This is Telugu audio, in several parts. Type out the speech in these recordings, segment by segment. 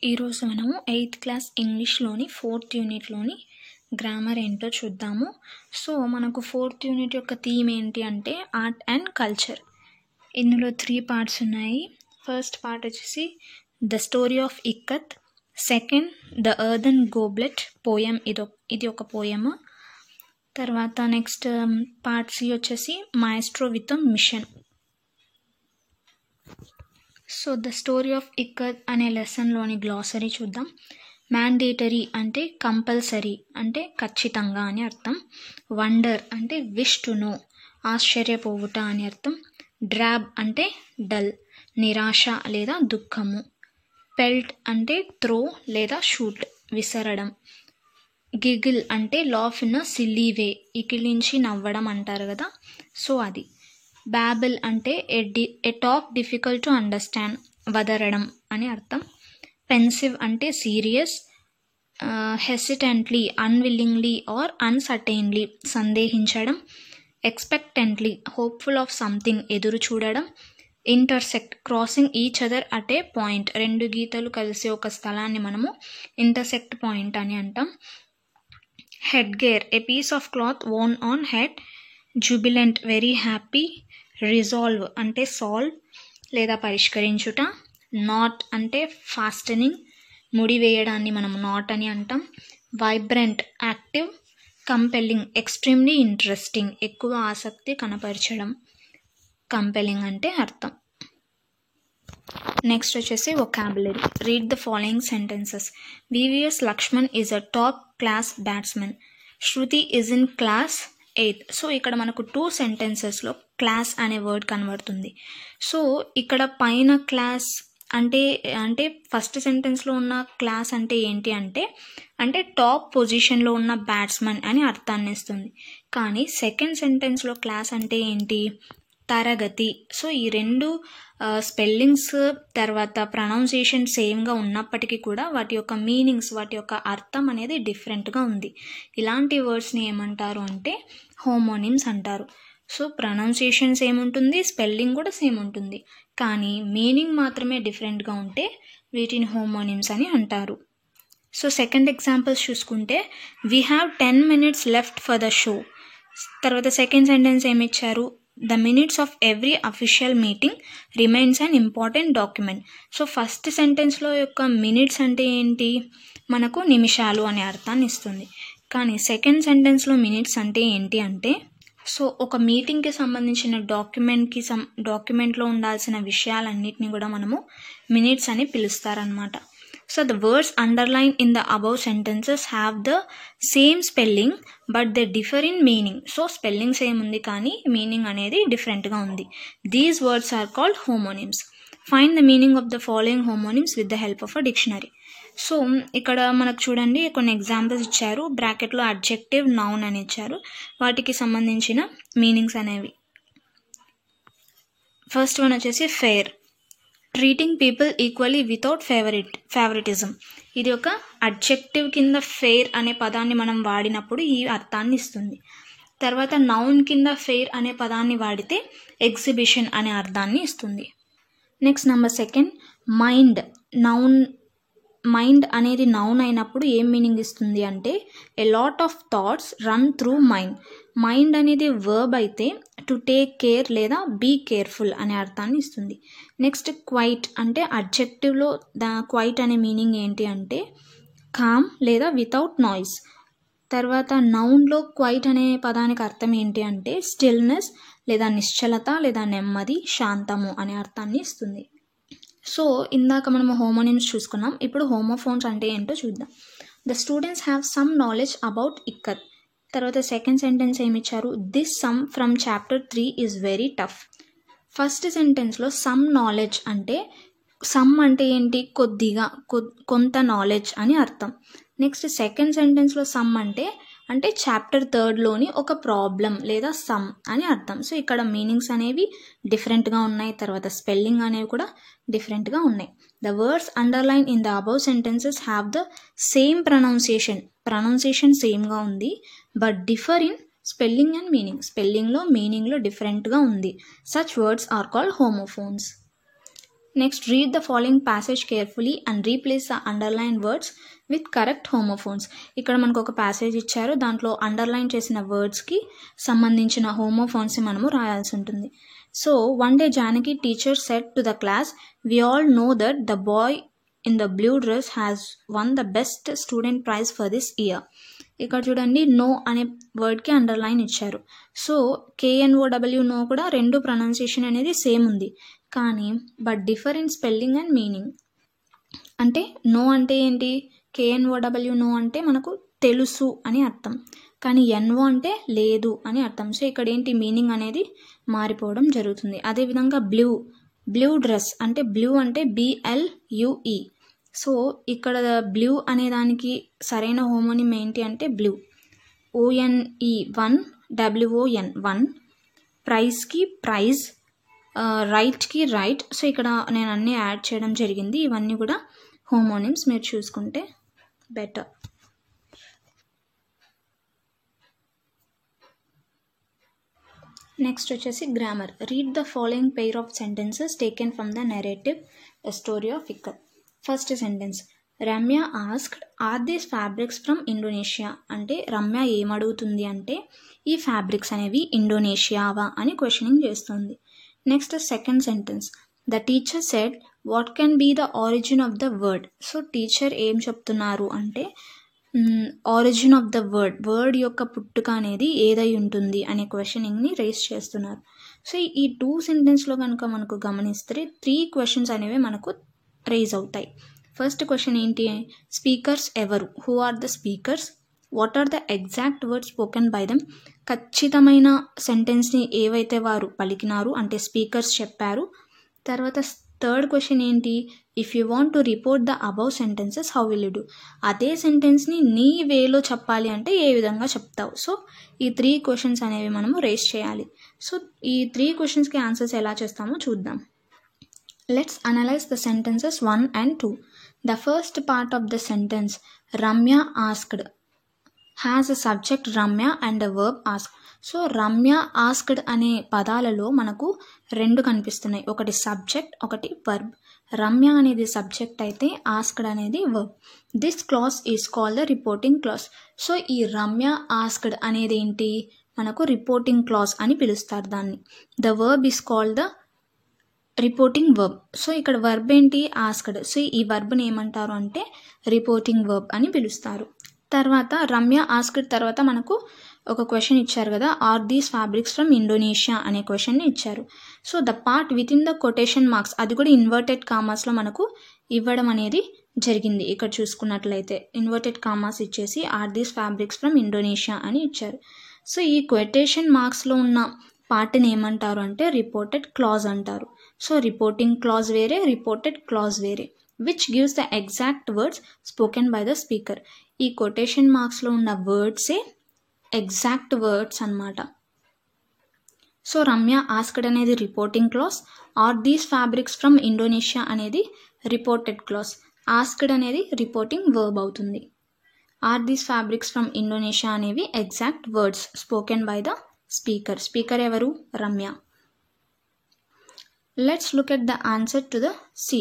ఈరోజు మనము 8th క్లాస్ ఇంగ్లీష్లోని 4th యూనిట్లోని గ్రామర్ ఏంటో చూద్దాము. సో మనకు 4th యూనిట్ యొక్క థీమ్ ఏంటి అంటే ఆర్ట్ అండ్ కల్చర్. ఇందులో 3 పార్ట్స్ ఉన్నాయి. ఫస్ట్ పార్ట్ వచ్చేసి the story of ikat, second the earthen goblet poem, ఇది ఒక పోయము. తర్వాత నెక్స్ట్ పార్ట్ సి వచ్చేసి maestro with mission. So the story of ikat అనే లెసన్లోని గ్లాసరీ చూద్దాం. మ్యాండేటరీ అంటే కంపల్సరీ అంటే ఖచ్చితంగా అని అర్థం. వండర్ అంటే విష్ టు నో ఆశ్చర్యపోవుట అని అర్థం. డ్రాబ్ అంటే డల్ నిరాశ లేదా దుఃఖము. పెల్ట్ అంటే త్రో లేదా షూట్ విసరడం. గిగిల్ అంటే laugh in a silly way ఇకిలించి నవ్వడం అంటారు కదా, సో అది. బ్యాబిల్ అంటే a talk difficult to understand వదరడం అని అర్థం. పెన్సివ్ అంటే serious. Hesitantly unwillingly or uncertainly సందేహించడం. ఎక్స్పెక్టెంట్లీ హోప్ఫుల్ ఆఫ్ సంథింగ్ ఎదురు చూడడం. Intersect crossing each other at a point రెండు గీతలు కలిసి ఒక స్థలాన్ని మనము ఇంటర్సెక్ట్ పాయింట్ అని అంటాం. Head gear a piece of cloth worn on head. Jubilant very happy. Resolve అంటే సాల్వ్ లేదా పరిష్కరించుట. నాట్ అంటే ఫాస్టనింగ్ ముడివేయడాన్ని మనం నాట్ అని అంటాం. Vibrant active. Compelling extremely interesting ఎక్కువ ఆసక్తి కనపరచడం కంపెల్లింగ్ అంటే అర్థం. నెక్స్ట్ వచ్చేసి vocabulary. Read the following sentences. VVS Laxman is a top class batsmen. Shruti is in class 8th. So ఇక్కడ మనకు 2 సెంటెన్సెస్లో క్లాస్ అనే వర్డ్ కనబడుతుంది. సో ఇక్కడ పైన క్లాస్ అంటే ఫస్ట్ సెంటెన్స్లో ఉన్న క్లాస్ అంటే ఏంటి అంటే టాప్ పొజిషన్లో ఉన్న బ్యాట్స్మెన్ అని అర్థాన్ని ఇస్తుంది. కానీ సెకండ్ సెంటెన్స్లో క్లాస్ అంటే ఏంటి, తరగతి. సో ఈ రెండు స్పెల్లింగ్స్ తర్వాత ప్రొనౌన్సియేషన్ సేమ్గా ఉన్నప్పటికీ కూడా వాటి యొక్క మీనింగ్స్ వాటి యొక్క అర్థం అనేది డిఫరెంట్గా ఉంది. ఇలాంటి వర్డ్స్ని ఏమంటారు అంటే హోమోనిమ్స్ అంటారు. సో ప్రొనౌన్సియేషన్ సేమ్ ఉంటుంది, స్పెల్లింగ్ కూడా సేమ్ ఉంటుంది, కానీ మీనింగ్ మాత్రమే డిఫరెంట్గా ఉంటే వీటిని హోమోనిమ్స్ అని అంటారు. సో సెకండ్ ఎగ్జాంపుల్స్ చూసుకుంటే we have 10 minutes left for the show. తర్వాత సెకండ్ సెంటెన్స్ ఏమి ఇచ్చారు, the minutes of every official meeting remains an important document. So first సెంటెన్స్లో యొక్క మినిట్స్ అంటే ఏంటి, మనకు నిమిషాలు అనే అర్థాన్ని ఇస్తుంది. కానీ సెకండ్ సెంటెన్స్లో మినిట్స్ అంటే ఏంటి అంటే సో ఒక మీటింగ్కి సంబంధించిన డాక్యుమెంట్లో ఉండాల్సిన విషయాలన్నిటిని కూడా మనము మినిట్స్ అని పిలుస్తారనమాట. So the words underlined in the above sentences have the same spelling but they differ in meaning. So spelling same ఉంది కానీ meaning అనేది differentగా ఉంది. These words are called homonyms. Find the meaning of the following homonyms with the help of a dictionary. So ఇక్కడ మనకు చూడండి కొన్ని ఎగ్జాంపుల్స్ ఇచ్చారు. బ్రాకెట్లో అడ్జెక్టివ్ నౌన్ అని ఇచ్చారు, వాటికి సంబంధించిన మీనింగ్స్ అనేవి. ఫస్ట్ వన్ వచ్చేసి fair. Treating people equally without favouritism. ఇది ఒక అడ్జెక్టివ్ కింద ఫెయిర్ అనే పదాన్ని మనం వాడినప్పుడు ఈ అర్థాన్ని ఇస్తుంది. తర్వాత నౌన్ కింద ఫెయిర్ అనే పదాన్ని వాడితే ఎగ్జిబిషన్ అనే అర్థాన్ని ఇస్తుంది. Next number second mind. Mind అనేది నౌన్ అయినప్పుడు ఏం మీనింగ్ ఇస్తుంది అంటే a lot of thoughts run through mind. Mind అనేది వర్బ్ అయితే టు టేక్ కేర్ లేదా బీ కేర్ఫుల్ అనే అర్థాన్ని ఇస్తుంది. నెక్స్ట్ క్వైట్ అంటే అడ్జెక్టివ్లో క్వైట్ అనే మీనింగ్ ఏంటి అంటే కామ్ లేదా వితౌట్ నాయిస్. తర్వాత నౌన్లో క్వైట్ అనే పదానికి అర్థం ఏంటి అంటే స్టిల్నెస్ లేదా నిశ్చలత లేదా నెమ్మది శాంతము అనే అర్థాన్ని ఇస్తుంది. సో ఇందాక మనము హోమోనిమ్స్ చూసుకున్నాం, ఇప్పుడు హోమోఫోన్స్ అంటే ఏంటో చూద్దాం. The students have some knowledge about ikat. తర్వాత సెకండ్ సెంటెన్స్ ఏమి ఇచ్చారు, this sum from chapter 3 is very tough. First సెంటెన్స్లో సమ్ నాలెడ్జ్ అంటే సమ్ అంటే ఏంటి, కొద్దిగా కొంత నాలెడ్జ్ అని అర్థం. నెక్స్ట్ సెకండ్ సెంటెన్స్లో సమ్ అంటే చాప్టర్ 3లోని ఒక ప్రాబ్లం లేదా సమ్ అని అర్థం. సో ఇక్కడ మీనింగ్స్ అనేవి డిఫరెంట్గా ఉన్నాయి, తర్వాత స్పెల్లింగ్ అనేవి కూడా డిఫరెంట్గా ఉన్నాయి. The words underline in the above sentences have the same pronunciation సేమ్గా ఉంది but differ in spelling and meaning. స్పెల్లింగ్లో మీనింగ్లో డిఫరెంట్గా ఉంది. Such words are called homophones. Next read the following passage carefully and replace the underline words with correct homophones. ఇక్కడ మనకు ఒక ప్యాసేజ్ ఇచ్చారు, దాంట్లో అండర్లైన్ చేసిన వర్డ్స్కి సంబంధించిన హోమోఫోన్స్ని మనము రాయాల్సి ఉంటుంది. So one day Janaki teacher said to the class, we all know that the boy in the blue dress has won the best student prize for this year. ఇక్కడ చూడండి, నో అనే వర్డ్కి అండర్లైన్ ఇచ్చారు. సో KNOW నో కూడా రెండు ప్రొనౌన్సియేషన్ అనేది సేమ్ ఉంది, కానీ but differ in spelling and meaning. అంటే నో అంటే ఏంటి, KNOW నో అంటే మనకు తెలుసు అని అర్థం, కానీ NO అంటే లేదు అని అర్థం. సో ఇక్కడ ఏంటి మీనింగ్ అనేది మారిపోవడం జరుగుతుంది. అదేవిధంగా బ్లూ డ్రెస్ అంటే బ్లూ అంటే BLUE. సో ఇక్కడ బ్లూ అనే దానికి సరైన హోమోనిమ్ ఏంటి అంటే బ్లూ. ONE 1, WON 1, ప్రైజ్కి ప్రైజ్, రైట్కి రైట్. సో ఇక్కడ నేను అన్నీ యాడ్ చేయడం జరిగింది, ఇవన్నీ కూడా హోమోనిమ్స్, మీరు చూసుకుంటే బెటర్. నెక్స్ట్ వచ్చేసి grammar. Read the following pair of sentences taken from the narrative a story of Ikat. First sentence, Ramya asked are these fabrics from Indonesia. అంటే రమ్య ఏమడుగుతుంది అంటే ఈ ఫ్యాబ్రిక్స్ అనేవి ఇండోనేషియావా అని క్వశ్చనింగ్ చేస్తుంది. Next second sentence, the teacher said what can be the origin of the word. So teacher ఏం చెప్తున్నారు అంటే ఆరిజిన్ ఆఫ్ ద వర్డ్ యొక్క పుట్టుక అనేది ఏదై ఉంటుంది అనే క్వశ్చనింగ్ని రేస్ చేస్తున్నారు. సో ఈ 2 సెంటెన్స్లో కనుక మనకు గమనిస్తే 3 క్వశ్చన్స్ అనేవి మనకు రేజ్ అవుతాయి. ఫస్ట్ క్వశ్చన్ ఏంటి, స్పీకర్స్ ఎవరు, who are the speakers, what are the exact words spoken by them. ఖచ్చితమైన సెంటెన్స్ని ఏవైతే వారు పలికినారు అంటే స్పీకర్స్ చెప్పారు. తర్వాత థర్డ్ క్వశ్చన్ ఏంటి, if you want to report the above sentences how will you do. అదే సెంటెన్స్ని నీ వేలో చెప్పాలి అంటే ఏ విధంగా చెప్తావు. సో ఈ 3 క్వశ్చన్స్ అనేవి మనము రేస్ చేయాలి. సో ఈ 3 క్వశ్చన్స్కి ఆన్సర్స్ ఎలా చేస్తామో చూద్దాం. Let's analyse the sentences 1 and 2. The first part of the sentence, Ramya asked, has a subject Ramya and a verb ask. So Ramya asked అనే పదాలలో మనకు 2 కనిపిస్తున్నాయి, ఒకటి సబ్జెక్ట్, ఒకటి వర్బ్. రమ్య అనేది సబ్జెక్ట్ అయితే ఆస్క్డ్ అనేది verb. This class is called the reporting class. So ఈ రమ్య ఆస్క్డ్ అనేది ఏంటి, మనకు రిపోర్టింగ్ క్లాస్ అని పిలుస్తారు దాన్ని. The verb is called the reporting verb. So ఇక్కడ వర్బ్ ఏంటి, ఆస్క్డ్. సో ఈ వర్బ్ని ఏమంటారు అంటే రిపోర్టింగ్ వర్బ్ అని పిలుస్తారు. తర్వాత రమ్య ఆస్క్డ్ తర్వాత మనకు ఒక క్వశ్చన్ ఇచ్చారు కదా, are these fabrics from Indonesia అనే క్వశ్చన్ని ఇచ్చారు. So the part within the quotation marks, అది కూడా ఇన్వర్టెడ్ కామాస్లో మనకు ఇవ్వడం అనేది జరిగింది. ఇక్కడ చూసుకున్నట్లయితే ఇన్వర్టెడ్ కామాస్ ఇచ్చేసి are these fabrics from Indonesia అని ఇచ్చారు. సో ఈ కొటేషన్ మార్క్స్లో ఉన్న పార్ట్ని ఏమంటారు అంటే రిపోర్టెడ్ క్లాజ్ అంటారు. సో రిపోర్టింగ్ క్లాజ్ వేరే, రిపోర్టెడ్ క్లాజ్ వేరే, which gives the exact words spoken by the speaker. ఈ కొటేషన్ మార్క్స్లో ఉన్న వర్డ్సే ఎగ్జాక్ట్ వర్డ్స్ అన్నమాట. సో రమ్య ఆస్క్డ్ అనేది reporting clause, are these fabrics from Indonesia అనేది రిపోర్టెడ్ క్లాస్, ఆస్క్డ్ అనేది రిపోర్టింగ్ వర్బ్ అవుతుంది. Are these fabrics from Indonesia అనేవి exact words spoken by the speaker. Speaker ఎవరు, Ramya. Let's look at the answer to the C.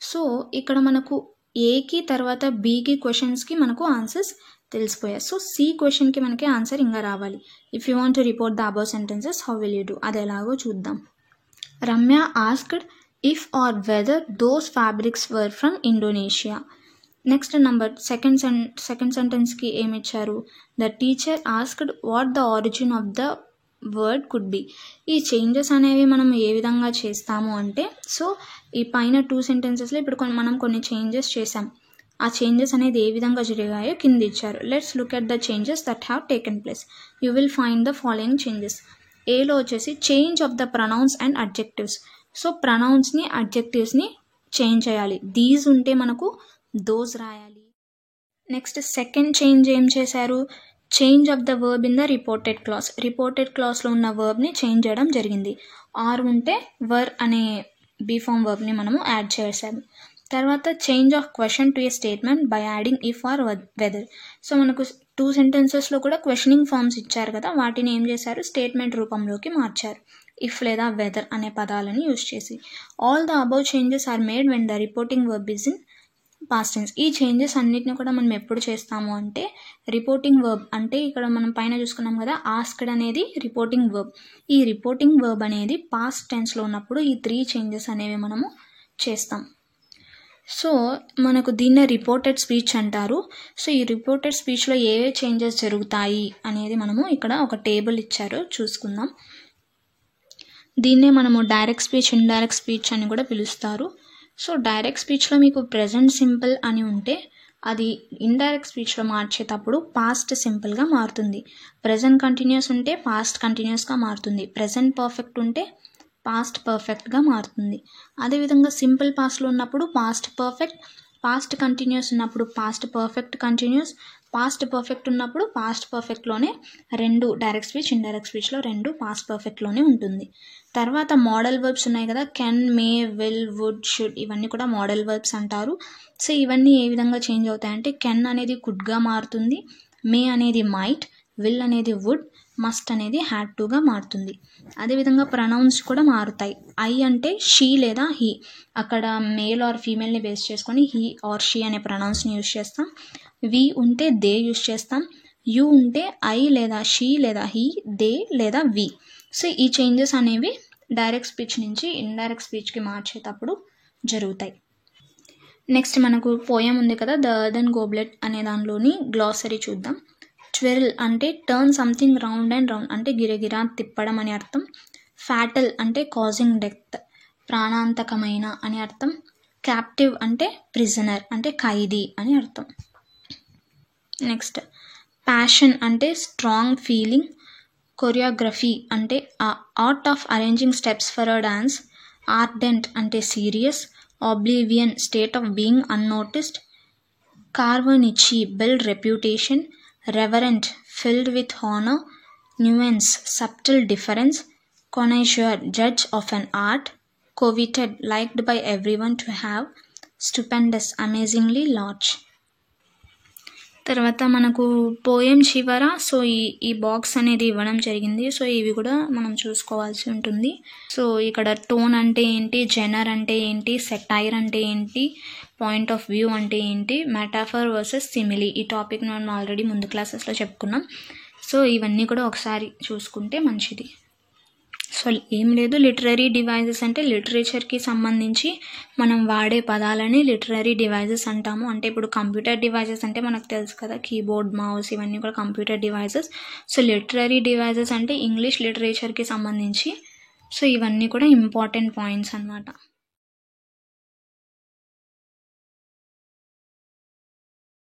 So ఇక్కడ మనకు ఏకి తర్వాత బికి క్వశ్చన్స్కి మనకు ఆన్సర్స్ తెలిసిపోయాయి. సో సి క్వశ్చన్కి మనకి ఆన్సర్ ఇంకా రావాలి. If you want to report the above sentences how will you do, అది ఎలాగో చూద్దాం. Ramya asked if are whether those fabrics were from Indonesia. Next second సెంటెన్స్కి ఏమి ఇచ్చారు, the teacher asked what the origin of the word could be. ఈ చేంజెస్ అనేవి మనం ఏ విధంగా చేస్తాము అంటే, సో ఈ పైన 2 సెంటెన్సెస్లో ఇప్పుడు మనం కొన్ని చేంజెస్ చేసాం. ఆ చేంజెస్ అనేది ఏ విధంగా జరిగాయో కింద ఇచ్చారు. Let's look at the changes that have taken place. You will find the following changes. ఏలో వచ్చేసి change of the pronouns and adjectives. So ప్రొనౌన్స్ని అడ్జెక్టివ్స్ని చేంజ్ చేయాలి. దీస్ ఉంటే మనకు దోస్ రాయాలి. నెక్స్ట్ సెకండ్ చేంజ్ ఏం చేశారు, change of the verb in the reported clause. Reported క్లాస్లో ఉన్న వర్బ్ని చేంజ్ చేయడం జరిగింది. ఆర్ ఉంటే వర్ అనే బీఫామ్ వర్బ్ని మనము యాడ్ చేసాము. తర్వాత change of question to a statement by adding if are whether. So మనకు 2 సెంటెన్సెస్లో కూడా క్వశ్చనింగ్ ఫార్మ్స్ ఇచ్చారు కదా, వాటిని ఏం చేశారు, స్టేట్మెంట్ రూపంలోకి మార్చారు. ఇఫ్ లేదా వెదర్ అనే పదాలను యూజ్ చేసి. All the above changes are made when the reporting verb is in past tense. ఈ చేంజెస్ అన్నిటిని కూడా మనం ఎప్పుడు చేస్తాము అంటే రిపోర్టింగ్ వర్బ్ అంటే ఇక్కడ మనం పైన చూసుకున్నాం కదా ఆస్క్డ్ అనేది రిపోర్టింగ్ వర్బ్. ఈ రిపోర్టింగ్ వర్బ్ అనేది పాస్ట్ టెన్స్లో ఉన్నప్పుడు ఈ 3 చేంజెస్ అనేవి మనము చేస్తాం. సో మనకు దీన్నే రిపోర్టెడ్ స్పీచ్ అంటారు. సో ఈ రిపోర్టెడ్ స్పీచ్లో ఏ చేంజెస్ జరుగుతాయి అనేది మనము ఇక్కడ ఒక టేబుల్ ఇచ్చారు చూసుకుందాం. దీన్నే మనము డైరెక్ట్ స్పీచ్, ఇండైరెక్ట్ స్పీచ్ అని కూడా పిలుస్తారు. సో డైరెక్ట్ స్పీచ్లో మీకు ప్రెజెంట్ సింపుల్ అని ఉంటే అది ఇండైరెక్ట్ స్పీచ్లో మార్చేటప్పుడు పాస్ట్ సింపుల్గా మారుతుంది. ప్రెజెంట్ కంటిన్యూస్ ఉంటే పాస్ట్ కంటిన్యూస్గా మారుతుంది. ప్రెజెంట్ పర్ఫెక్ట్ ఉంటే పాస్ట్ పర్ఫెక్ట్గా మారుతుంది. అదేవిధంగా సింపుల్ పాస్ట్లో ఉన్నప్పుడు పాస్ట్ పర్ఫెక్ట్, పాస్ట్ కంటిన్యూస్ ఉన్నప్పుడు past perfect continuous, past perfect ఉన్నప్పుడు పాస్ట్ పర్ఫెక్ట్లోనే 2 డైరెక్ట్ స్పీచ్, ఇండైరెక్ట్ స్పీచ్లో 2 పాస్ట్ పర్ఫెక్ట్లోనే ఉంటుంది. తర్వాత మోడల్ వర్బ్స్ ఉన్నాయి కదా, can, may, will, would, should, ఇవన్నీ కూడా మోడల్ వర్బ్స్ అంటారు. సో ఇవన్నీ ఏ విధంగా చేంజ్ అవుతాయంటే కెన్ అనేది కుడ్గా మారుతుంది, మే అనేది మైట్, విల్ అనేది వుడ్, మస్ట్ అనేది హ్యాడ్ టుగా మారుతుంది. అదేవిధంగా ప్రొనౌన్స్ కూడా మారుతాయి. ఐ అంటే షీ లేదా హీ, అక్కడ మేల్ ఆర్ ఫీమేల్ని బేస్ చేసుకొని హీ ఆర్ షీ అనే ప్రొనౌన్స్ని యూజ్ చేస్తాం. వి ఉంటే దే యూజ్ చేస్తాం. యూ ఉంటే ఐ లేదా షీ లేదా హీ, దే లేదా వి. సో ఈ చేంజెస్ అనేవి డైరెక్ట్ స్పీచ్ నుంచి ఇండైరెక్ట్ స్పీచ్కి మార్చేటప్పుడు జరుగుతాయి. నెక్స్ట్ మనకు పోయం ఉంది కదా, ద ఎర్దెన్ గోబ్లెట్ అనే దానిలోని గ్లాసరీ చూద్దాం. ట్విర్ల్ అంటే turn something round and round అంటే గిరగిరా తిప్పడం అని అర్థం. ఫ్యాటల్ అంటే కాజింగ్ డెత్, ప్రాణాంతకమైన అని అర్థం. క్యాప్టివ్ అంటే ప్రిజనర్ అంటే ఖైదీ అని అర్థం. నెక్స్ట్ ప్యాషన్ అంటే స్ట్రాంగ్ ఫీలింగ్. కొరియోగ్రఫీ అంటే art of arranging steps for a dance. Ardent అంటే serious. Oblivion state of being unnoticed. Carve a niche build reputation. Reverent filled with honour. Nuance subtle difference. connoisseur judge of an art. coveted liked by everyone to have. stupendous amazingly large. తర్వాత మనకు పోయం చివర సో ఈ బాక్స్ అనేది ఇవ్వడం జరిగింది. సో ఇవి కూడా మనం చూసుకోవాల్సి ఉంటుంది. సో ఇక్కడ టోన్ అంటే ఏంటి, జెనర్ అంటే ఏంటి, సెటైర్ అంటే ఏంటి, పాయింట్ ఆఫ్ వ్యూ అంటే ఏంటి, మెటాఫర్ వర్సెస్ సిమిలీ, ఈ టాపిక్ మనం ఆల్రెడీ ముందు క్లాసెస్లో చెప్పుకున్నాం. సో ఇవన్నీ కూడా ఒకసారి చూసుకుంటే మంచిది. సో ఏం లేదు, లిటరరీ డివైజెస్ అంటే లిటరేచర్కి సంబంధించి మనం వాడే పదాలని లిటరరీ డివైజెస్ అంటాము. అంటే ఇప్పుడు కంప్యూటర్ డివైజెస్ అంటే మనకు తెలుసు కదా, కీబోర్డ్, మౌస్, ఇవన్నీ కూడా computer devices. So literary devices అంటే ఇంగ్లీష్ లిటరేచర్కి సంబంధించి. సో ఇవన్నీ కూడా ఇంపార్టెంట్ పాయింట్స్ అన్నమాట.